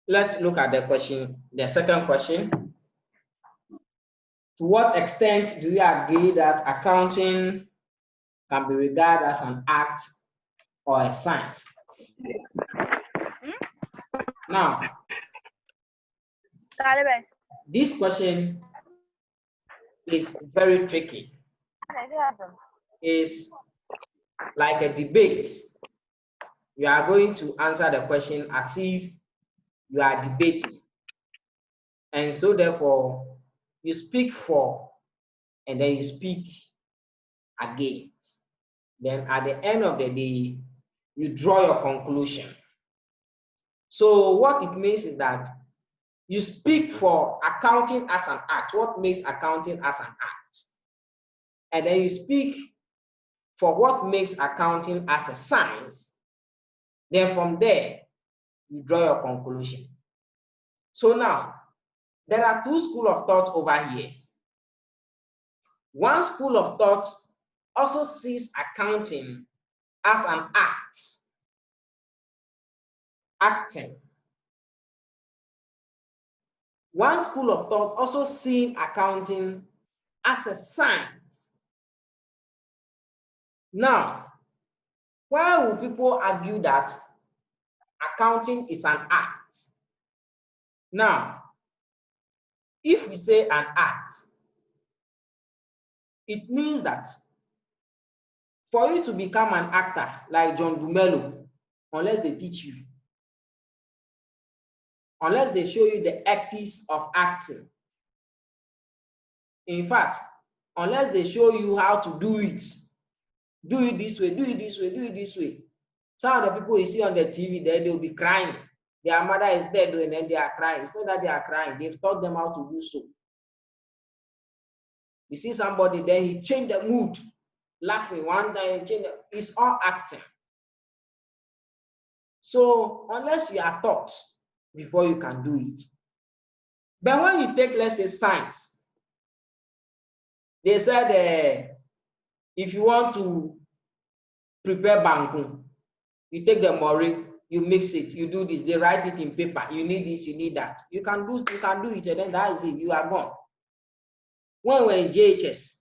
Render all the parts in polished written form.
let's look at the question, the second question. To what extent do you agree that accounting can be regarded as an art or a science? Now, this question is very tricky. It's like a debate. You are going to answer the question as if you are debating. And so therefore, you speak for and then you speak against. Then at the end of the day, you draw your conclusion. So what it means is that you speak for accounting as an act. What makes accounting as an act? And then you speak for what makes accounting as a science. Then from there, you draw your conclusion. So now, there are two schools of thought over here. One school of thought also sees accounting as an act, acting. One school of thought also sees accounting as a science. Now, why will people argue that accounting is an act? Now, if we say an act, it means that for you to become an actor like John Dumelo, unless they teach you, unless they show you the ethics of acting, in fact, unless they show you how to do it this way, do it this way, do it this way. Some of the people you see on the TV, there they'll be crying. Their mother is dead and then they are crying. It's not that they are crying, they've taught them how to do so. You see somebody, then he changed the mood, laughing one day, it's all acting. So unless you are taught before you can do it. But when you take, let's say, science, they said if you want to prepare banku, you take the mori, you mix it, you do this, they write it in paper, you need this, you need that. You can do it, and then that is it, you are gone. When we're in JHS,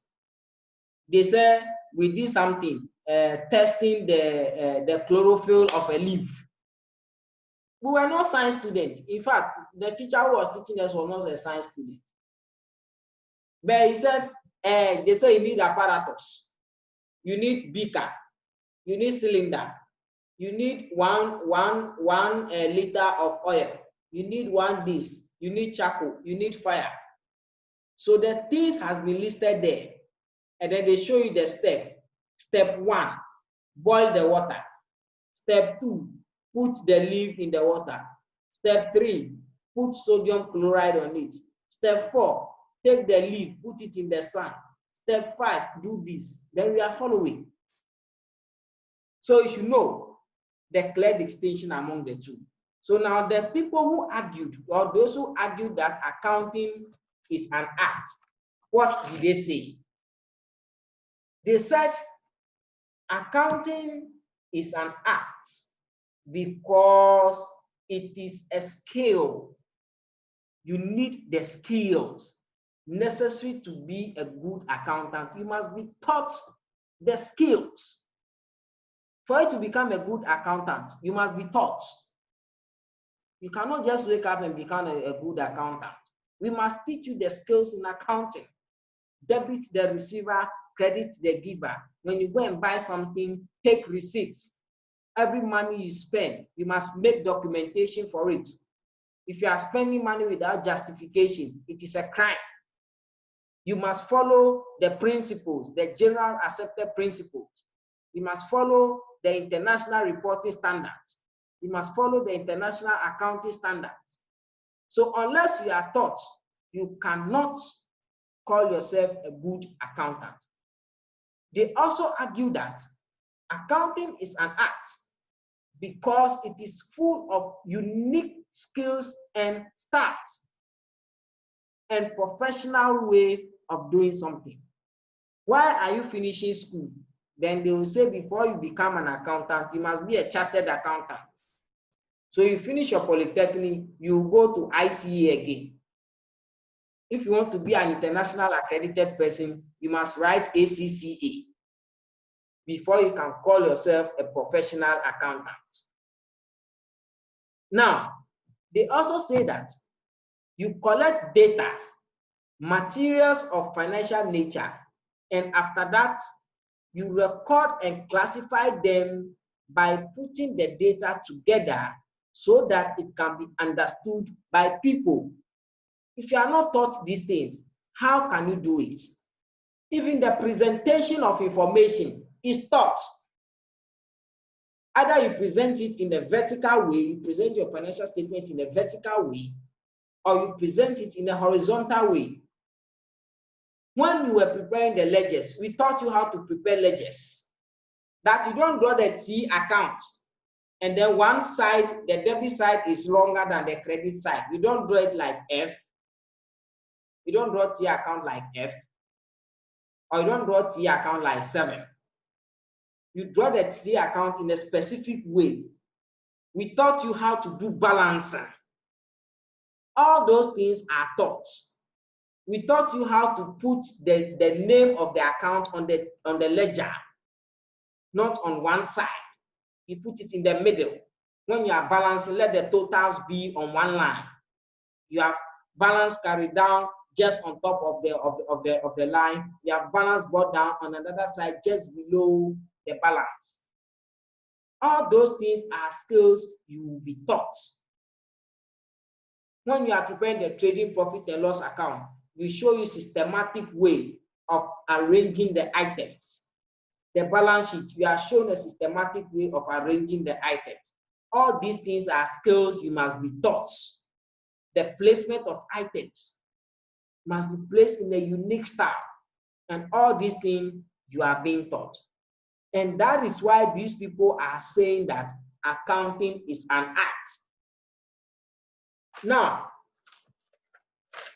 they said we did something, testing the chlorophyll of a leaf. We were not science students. In fact, the teacher who was teaching us was not a science student. But he said, they say you need apparatus, you need beaker, you need cylinder, you need one liter of oil, you need one this, you need charcoal, you need fire. So the things has been listed there, and then they show you the step. Step 1, boil the water. Step 2, put the leaf in the water. Step 3, put sodium chloride on it. Step 4, take the leaf, put it in the sun. Step 5, do this. Then we are following. So you should know the clear distinction among the two. So now the people who argued, or those who argued that accounting is an act, what did they say? They said accounting is an act because it is a skill. You need the skills necessary to be a good accountant. You must be taught the skills. For you to become a good accountant, you must be taught. You cannot just wake up and become a good accountant. We must teach you the skills in accounting. Debit the receiver, credit the giver. When you go and buy something, take receipts. Every money you spend, you must make documentation for it. If you are spending money without justification, it is a crime. You must follow the principles, the general accepted principles. You must follow the international reporting standards. You must follow the international accounting standards. So unless you are taught, you cannot call yourself a good accountant. They also argue that accounting is an art because it is full of unique skills and styles and professional way of doing something. Why are you finishing school? Then they will say before you become an accountant, you must be a chartered accountant. So you finish your polytechnic, you go to ICA again. If you want to be an international accredited person, you must write ACCA before you can call yourself a professional accountant. Now, they also say that you collect data, materials of financial nature, and after that, you record and classify them by putting the data together so that it can be understood by people. If you are not taught these things, how can you do it? Even the presentation of information is taught. Either you present it in a vertical way, you present your financial statement in a vertical way, or you present it in a horizontal way. When we were preparing the ledgers, we taught you how to prepare ledgers. That you don't draw the T account, and then one side, the debit side is longer than the credit side. You don't draw it like F. You don't draw T account like F. Or you don't draw T account like 7. You draw the T account in a specific way. We taught you how to do balancing. All those things are taught. We taught you how to put the name of the account on the ledger, not on one side. You put it in the middle. When you are balancing, let the totals be on one line. You have balance carried down just on top of the line. You have balance brought down on another side just below the balance. All those things are skills you will be taught. When you are preparing the trading profit and loss account, we show you systematic way of arranging the items. The balance sheet, we are shown a systematic way of arranging the items. All these things are skills you must be taught. The placement of items must be placed in a unique style. And all these things you are being taught. And that is why these people are saying that accounting is an art. Now,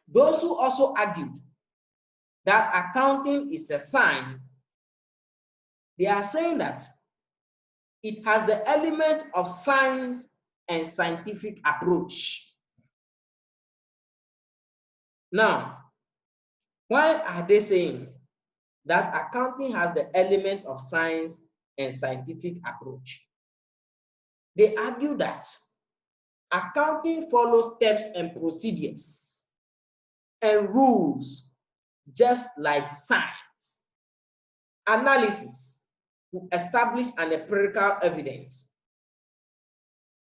those who also argued that accounting is a science, they are saying that it has the element of science and scientific approach. Now, why are they saying that accounting has the element of science and scientific approach? They argue that accounting follows steps and procedures and rules just like science. Analysis to establish an empirical evidence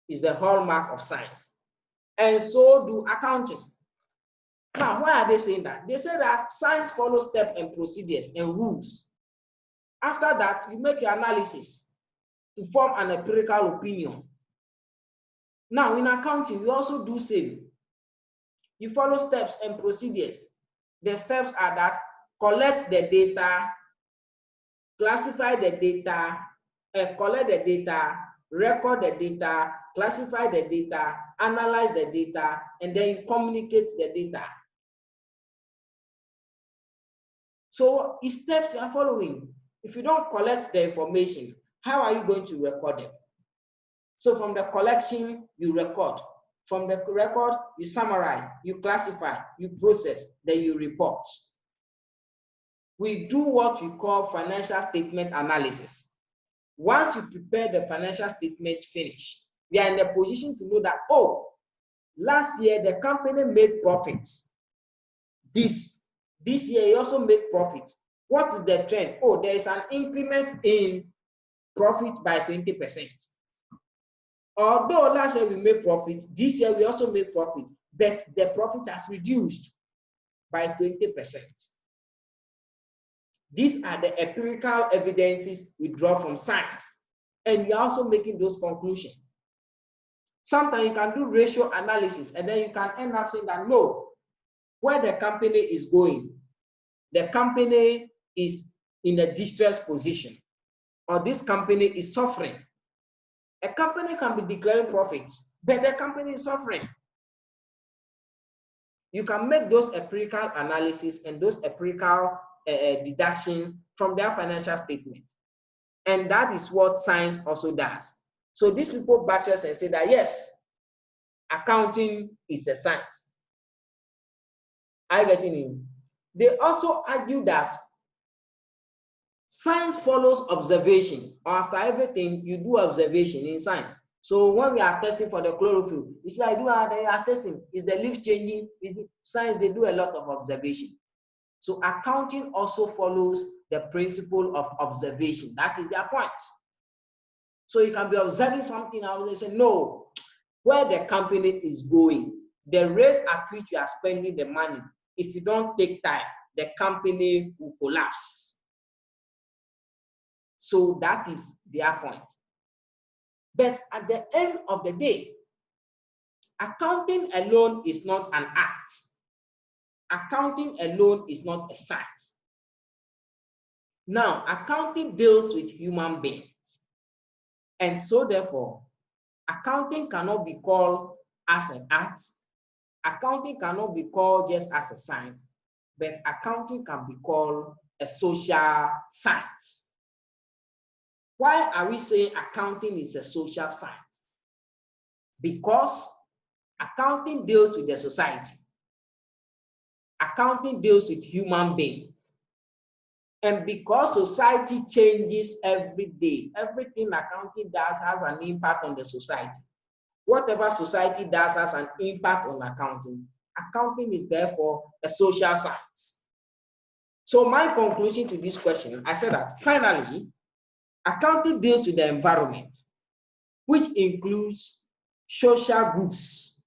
is the hallmark of science, and so do accounting. Now, why are they saying that? They say that science follows steps and procedures and rules. After that, you make your analysis to form an empirical opinion. Now, in accounting, you also do same. You follow steps and procedures. The steps are that collect the data, classify the data, collect the data, record the data, classify the data, analyze the data, and then you communicate the data. So it's steps you are following. If you don't collect the information, how are you going to record them? So from the collection, you record. From the record, you summarize, you classify, you process, then you report. We do what we call financial statement analysis. Once you prepare the financial statement finish, we are in a position to know that, oh, last year the company made profits. This year you also made profit. What is the trend? Oh, there is an increment in profit by 20%. Although last year we made profit, this year we also made profit, but the profit has reduced by 20%. These are the empirical evidences we draw from science, and we are also making those conclusions. Sometimes you can do ratio analysis, and then you can end up saying that no, where the company is going, the company is in a distressed position, or this company is suffering. A company can be declaring profits, but the company is suffering. You can make those empirical analysis and those empirical deductions from their financial statement. And that is what science also does. So these people buttress and say that, yes, accounting is a science. Are you getting it? They also argue that science follows observation. After everything, you do observation in science. So when we are testing for the chlorophyll, it's like they are testing. Is the leaf changing? Is it science? They do a lot of observation. So accounting also follows the principle of observation. That is their point. So you can be observing something and they say, no, where the company is going, the rate at which you are spending the money, if you don't take time, the company will collapse. So that is their point. But at the end of the day, accounting alone is not an art. Accounting alone is not a science. Now, accounting deals with human beings. And so therefore, accounting cannot be called as an art. Accounting cannot be called just as a science, but accounting can be called a social science. Why are we saying accounting is a social science? Because accounting deals with the society. Accounting deals with human beings. And because society changes every day, everything accounting does has an impact on the society. Whatever society does has an impact on accounting. Accounting is therefore a social science. So my conclusion to this question, I said that finally, accounting deals with the environment, which includes social groups.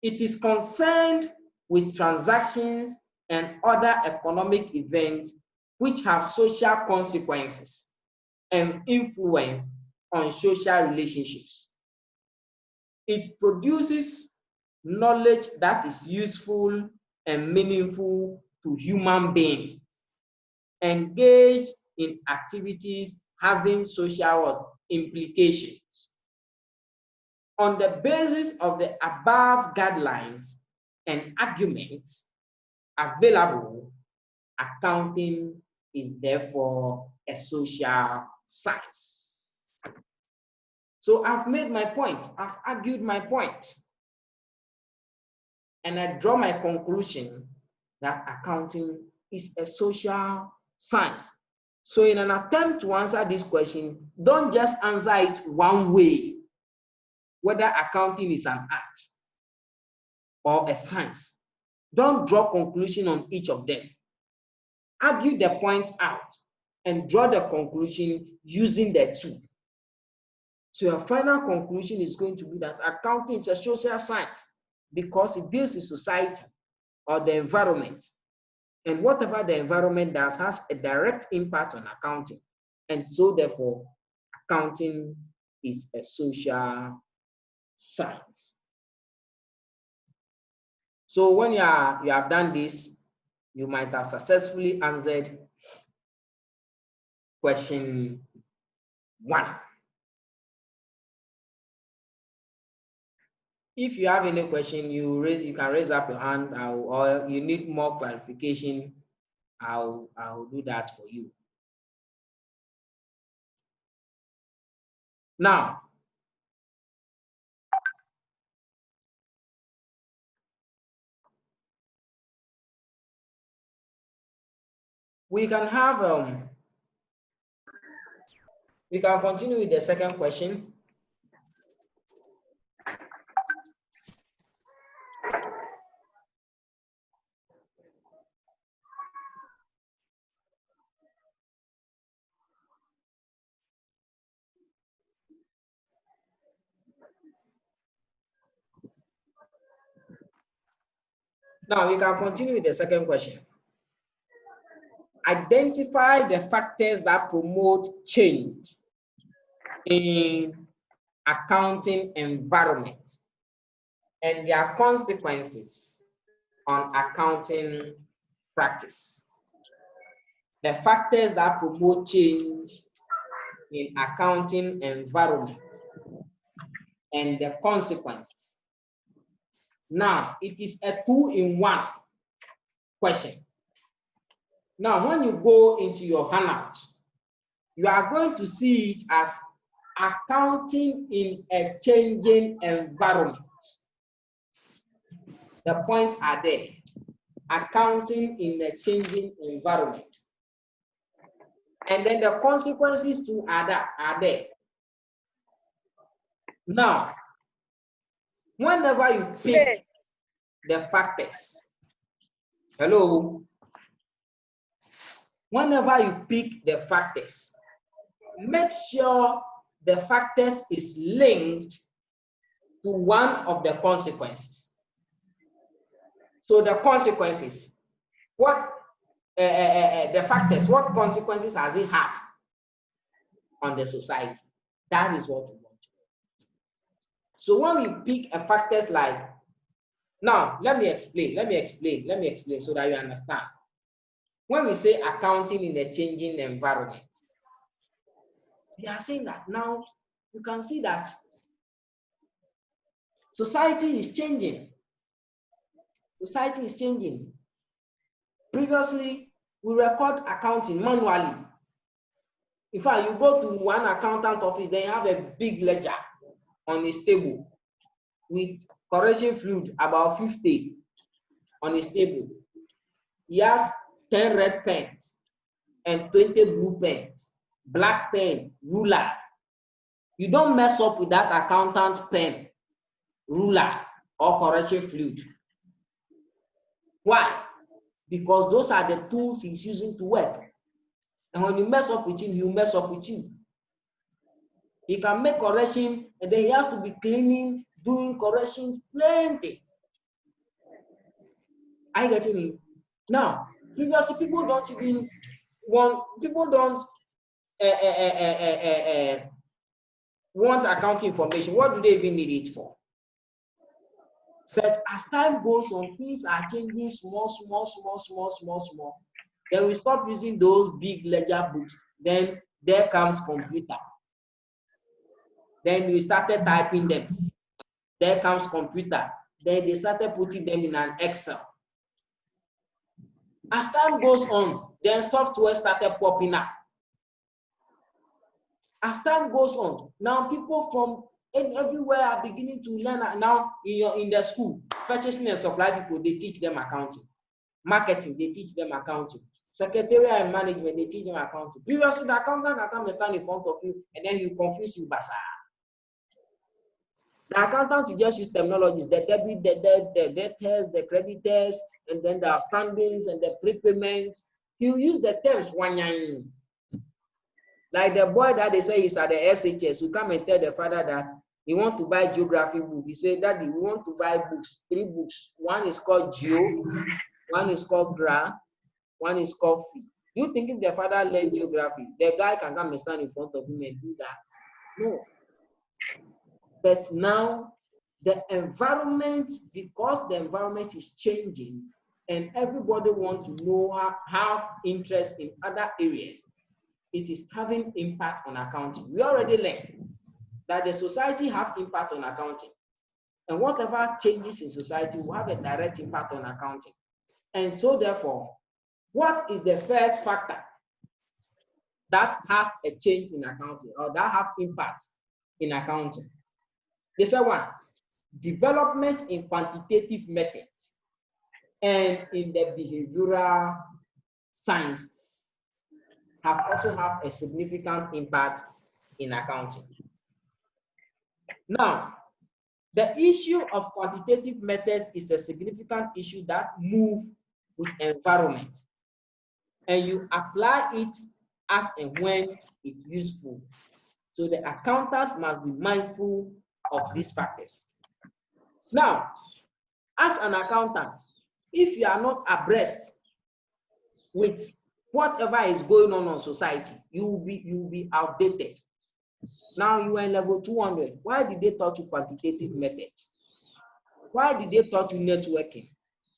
It is concerned with transactions and other economic events which have social consequences and influence on social relationships. It produces knowledge that is useful and meaningful to human beings engaged in activities having social implications. On the basis of the above guidelines and arguments available, accounting is therefore a social science. So I've made my point, I've argued my point, and I draw my conclusion that accounting is a social science. So in an attempt to answer this question, don't just answer it one way, whether accounting is an art or a science. Don't draw conclusion on each of them. Argue the points out and draw the conclusion using the two. So your final conclusion is going to be that accounting is a social science because it deals with society or the environment. And whatever the environment does has a direct impact on accounting. And so therefore, accounting is a social science. So when you have done this, you might have successfully answered question 1. If you have any question, you can raise up your hand, or you need more clarification, I'll do that for you. Now, we can continue with the second question. Now we can continue with the second question. Identify the factors that promote change in accounting environment and their consequences on accounting practice. The factors that promote change in accounting environment and the consequences. Now, it is a 2-in-1 question. Now, when you go into your handout, you are going to see it as accounting in a changing environment. The points are there. Accounting in a changing environment. And then the consequences too are there. Now, whenever you pick the factors, hello, whenever you pick the factors, make sure the factors is linked to one of the consequences. So the consequences, what the factors, what consequences has it had on the society? That is what we want to know. So when we pick a factors like, now let me explain so that you understand. When we say accounting in a changing environment, they are saying that now you can see that society is changing. Society is changing. Previously, we record accounting manually. In fact, you go to one accountant office, they have a big ledger on his table with correction fluid, about 50 on his table. He has 10 red pens and 20 blue pens, black pen, ruler. You don't mess up with that accountant pen, ruler, or correction fluid. Why? Because those are the tools he's using to work. And when you mess up with him, he'll mess up with you. He can make correction, and then he has to be cleaning, doing corrections, plenty. Are you getting it? Now, previously, people don't want accounting information. What do they even need it for? But as time goes on, things are changing small. Then we stop using those big ledger books. Then there comes computer. Then we started typing them. There comes computer. Then they started putting them in an Excel. As time goes on, then software started popping up. As time goes on, now people from everywhere are beginning to learn. Now in the school, purchasing and supply people, they teach them accounting. Marketing, they teach them accounting. Secretarial and management, they teach them accounting. Previously, the accountant can come and stand in front of you, and then you confuse you, basa. The accountant will just use terminologies, the debit, the debtors, the creditors, and then the outstandings and the prepayments. He'll use the terms wanyan. Like the boy that they say is at the SHS, who come and tell the father that he want to buy geography book. He said, Daddy, we want to buy books, 3 books. One is called Geo, one is called Gra, one is called Free. You think if the father learned geography, the guy can come and stand in front of him and do that? No. But now the environment, because the environment is changing and everybody wants to know, have interest in other areas, it is having impact on accounting. We already learned that the society have impact on accounting. And whatever changes in society will have a direct impact on accounting. And so therefore, what is the first factor that have a change in accounting or that have impact in accounting? The second one, development in quantitative methods and in the behavioral science have also have a significant impact in accounting. Now, the issue of quantitative methods is a significant issue that moves with environment, and you apply it as and when it's useful. So the accountant must be mindful of these factors. Now, as an accountant, if you are not abreast with whatever is going on society, you will be outdated. Now you are in level 200. Why did they taught you quantitative methods? Why did they taught you networking?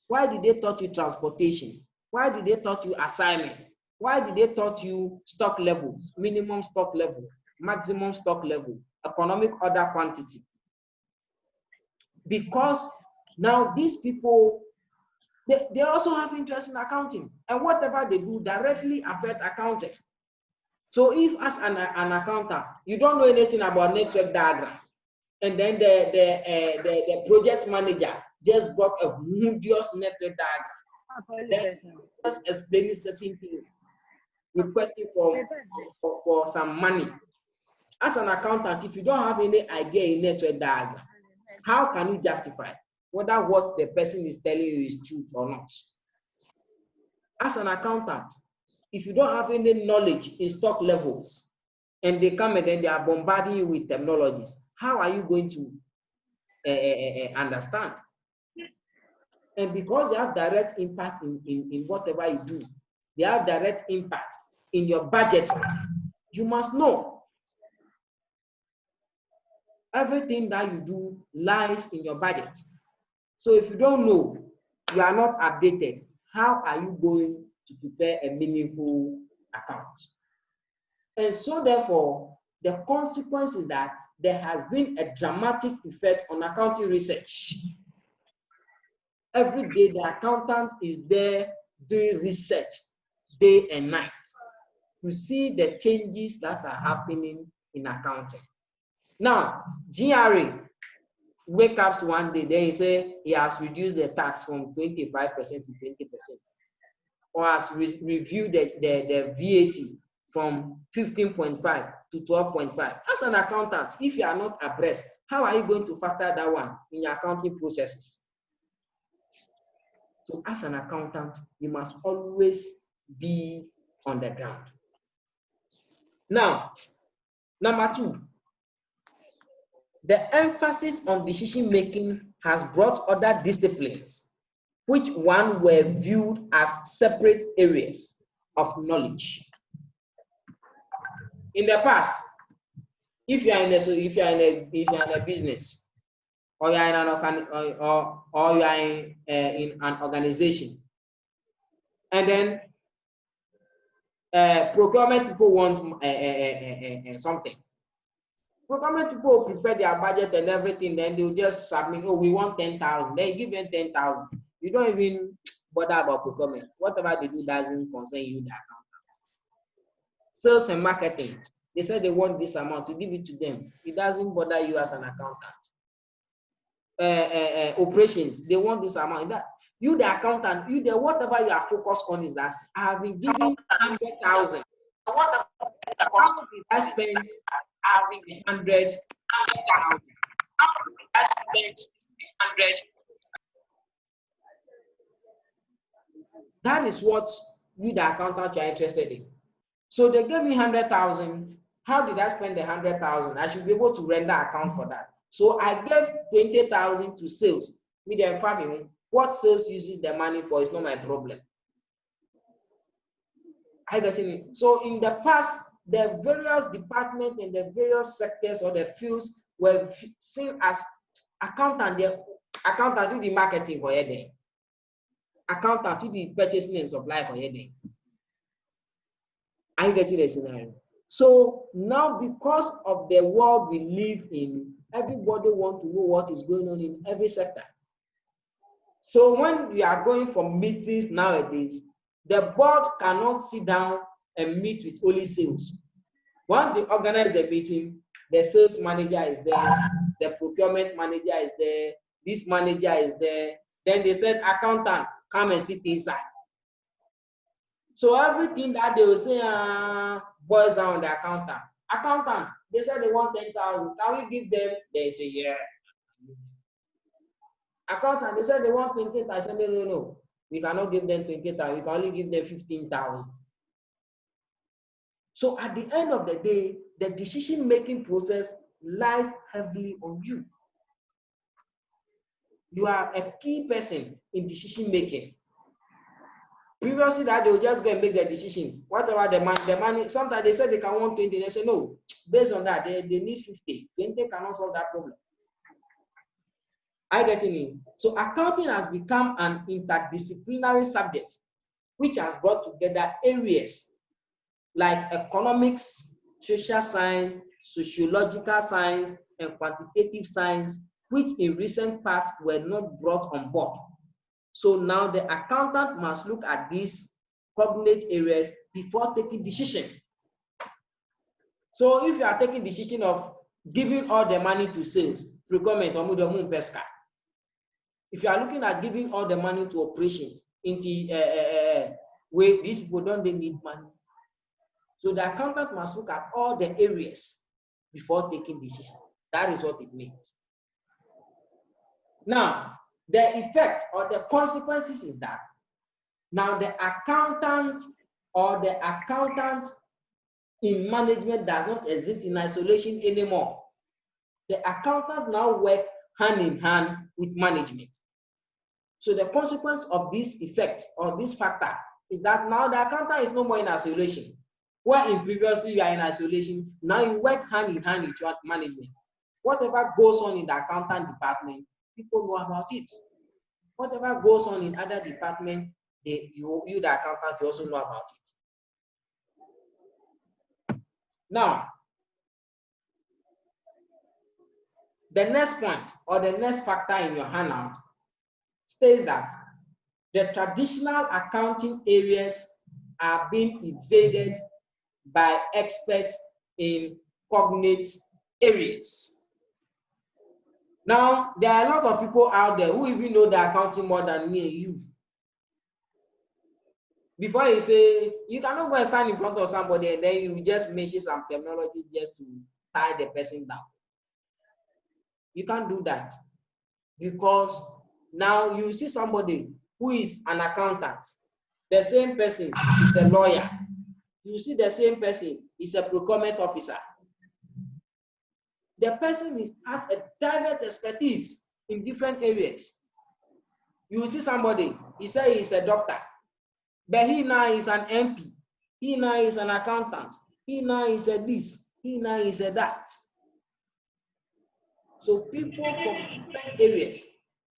Why did they taught you transportation? Why did they taught you assignment? Why did they taught you stock levels, minimum stock level, maximum stock level, economic order quantity? Because now these people, they also have interest in accounting, and whatever they do directly affect accounting. So if as an accountant, you don't know anything about network diagram, and then the project manager just brought a huge network diagram, then just explaining certain things, requesting for some money. As an accountant, if you don't have any idea in network diagram, how can you justify whether what the person is telling you is true or not? As an accountant, if you don't have any knowledge in stock levels, and they come and then they are bombarding you with terminologies, how are you going to understand? And because they have direct impact in whatever you do, they have direct impact in your budget, you must know. Everything that you do lies in your budget. So if you don't know, you are not updated, how are you going to prepare a meaningful account? And so therefore, the consequence is that there has been a dramatic effect on accounting research. Every day, the accountant is there doing research day and night to see the changes that are happening in accounting. Now, GRA wake up one day, then he say he has reduced the tax from 25% to 20%, or has reviewed the VAT from 15.5 to 12.5. As an accountant, if you are not abreast, how are you going to factor that one in your accounting processes? So as an accountant, you must always be on the ground. Now, number two, the emphasis on decision making has brought other disciplines, which one were viewed as separate areas of knowledge. In the past, if you are in a business, or you are in an organization, and then procurement people want something. Procurement people prepare their budget and everything, then they will just submit, oh, we want 10,000. Then you give them 10,000. You don't even bother about procurement. Whatever they do doesn't concern you, the accountant. Sales and marketing, they said they want this amount, to give it to them. It doesn't bother you as an accountant. Operations, they want this amount. That you, the accountant, whatever you are focused on is that I have been given 100,000. How did I spend 100,000? That is what you, the accountant, you are interested in. So they gave me 100,000. How did I spend the 100,000? I should be able to render account for that. So I gave 20,000 to sales. With their family, what sales uses the money for is not my problem. I get it. So in the past, the various departments and the various sectors or the fields were seen as accountant. The accountant do the marketing for your accountant do the purchasing and supply for your I get it, scenario. So now, because of the world we live in, everybody wants to know what is going on in every sector. So when we are going for meetings nowadays, the board cannot sit down and meet with only sales. Once they organize the meeting, the sales manager is there, the procurement manager is there, this manager is there. Then they said, accountant, come and sit inside. So everything that they will say boils down on the accountant. Accountant, they said they want 10,000. Can we give them? They say, yeah. Accountant, they said they want 20,000. I said, no. We cannot give them 20,000. We can only give them 15,000. So at the end of the day, the decision-making process lies heavily on you. You are a key person in decision-making. Previously, that they will just go and make their decision. Whatever the money, sometimes they said they can want 20. They say, no, based on that, they need 50. 20 cannot solve that problem. I get it. So accounting has become an interdisciplinary subject, which has brought together areas like economics, social science, sociological science, and quantitative science, which in recent past were not brought on board. So now the accountant must look at these cognate areas before taking decision. So if you are taking decision of giving all the money to sales, procurement, or pesca, if you are looking at giving all the money to operations, into where these people they need money. So the accountant must look at all the areas before taking decision. That is what it means. Now, the effect or the consequences is that now the accountant or the accountant in management does not exist in isolation anymore. The accountant now work hand in hand with management. So the consequence of this effect or this factor is that now the accountant is no more in isolation. Where in previously you are in isolation, now you work hand in hand with your management. Whatever goes on in the accountant department, people know about it. Whatever goes on in other departments, you the accountant, you also know about it. Now, the next point or the next factor in your handout states that the traditional accounting areas are being invaded by experts in cognate areas. Now, there are a lot of people out there who even know the accounting more than me and you. Before you say, you cannot go and stand in front of somebody and then you just mention some terminology just to tie the person down. You can't do that because now you see somebody who is an accountant, the same person is a lawyer. You see the same person is a procurement officer. The person has a diverse expertise in different areas. You see somebody, he says he's a doctor, but he now is an MP, he now is an accountant, he now is a this, he now is a that. So people from different areas,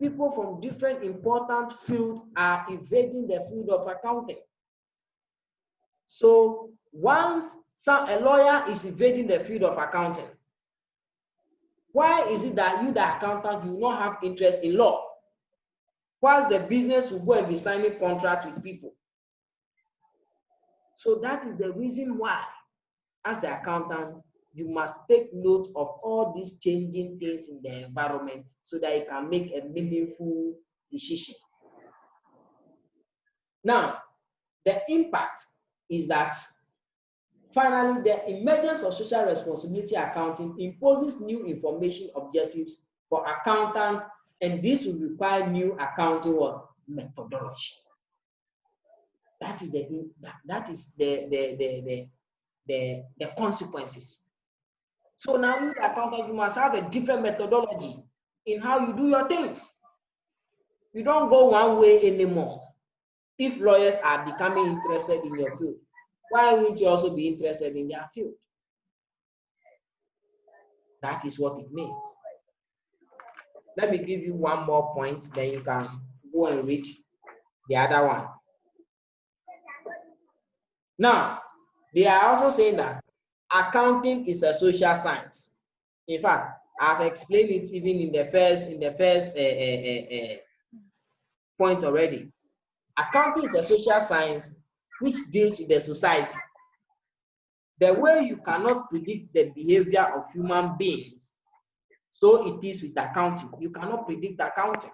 people from different important fields are invading the field of accounting. So once a lawyer is invading the field of accounting, why is it that you, the accountant, you not have interest in law? Whilst the business will go and be signing contracts with people. So that is the reason why, as the accountant, you must take note of all these changing things in the environment so that you can make a meaningful decision. Now, the impact is that finally, the emergence of social responsibility accounting imposes new information objectives for accountants, and this will require new accounting methodology. That is the consequences. So now, with accountant, you must have a different methodology in how you do your things. You don't go one way anymore. If lawyers are becoming interested in your field, why wouldn't you also be interested in their field? That is what it means. Let me give you one more point, then you can go and read the other one. Now, they are also saying that accounting is a social science. In fact, I've explained it even in the first point already. Accounting is a social science which deals with the society. The way you cannot predict the behavior of human beings, so it is with accounting. You cannot predict accounting.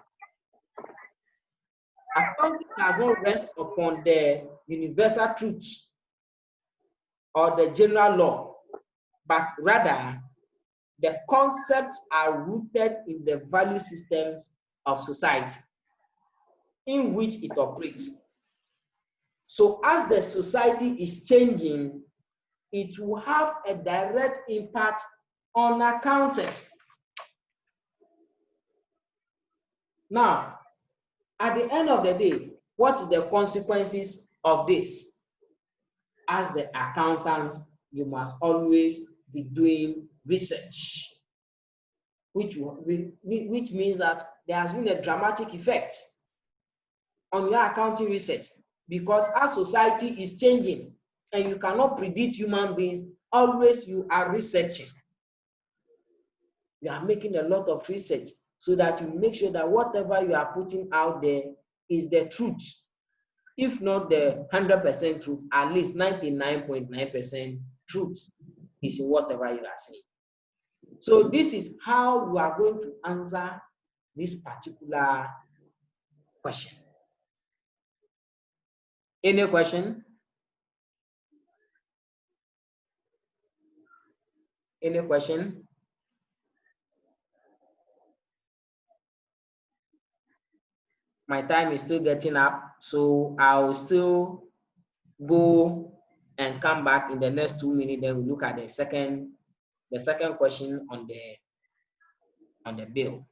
Accounting does not rest upon the universal truths or the general law, but rather the concepts are rooted in the value systems of society in which it operates. So as the society is changing, it will have a direct impact on accounting. Now, at the end of the day, what are the consequences of this? As the accountant, you must always be doing research, which means that there has been a dramatic effect on your accounting research, because as society is changing and you cannot predict human beings, always you are researching. You are making a lot of research so that you make sure that whatever you are putting out there is the truth. If not the 100% truth, at least 99.9% truth. is in whatever you are saying. So this is how you are going to answer this particular question. Any question? Any question? My time is still getting up, so I'll still go and come back in the next 2 minutes. Then we look at the second question on the bill.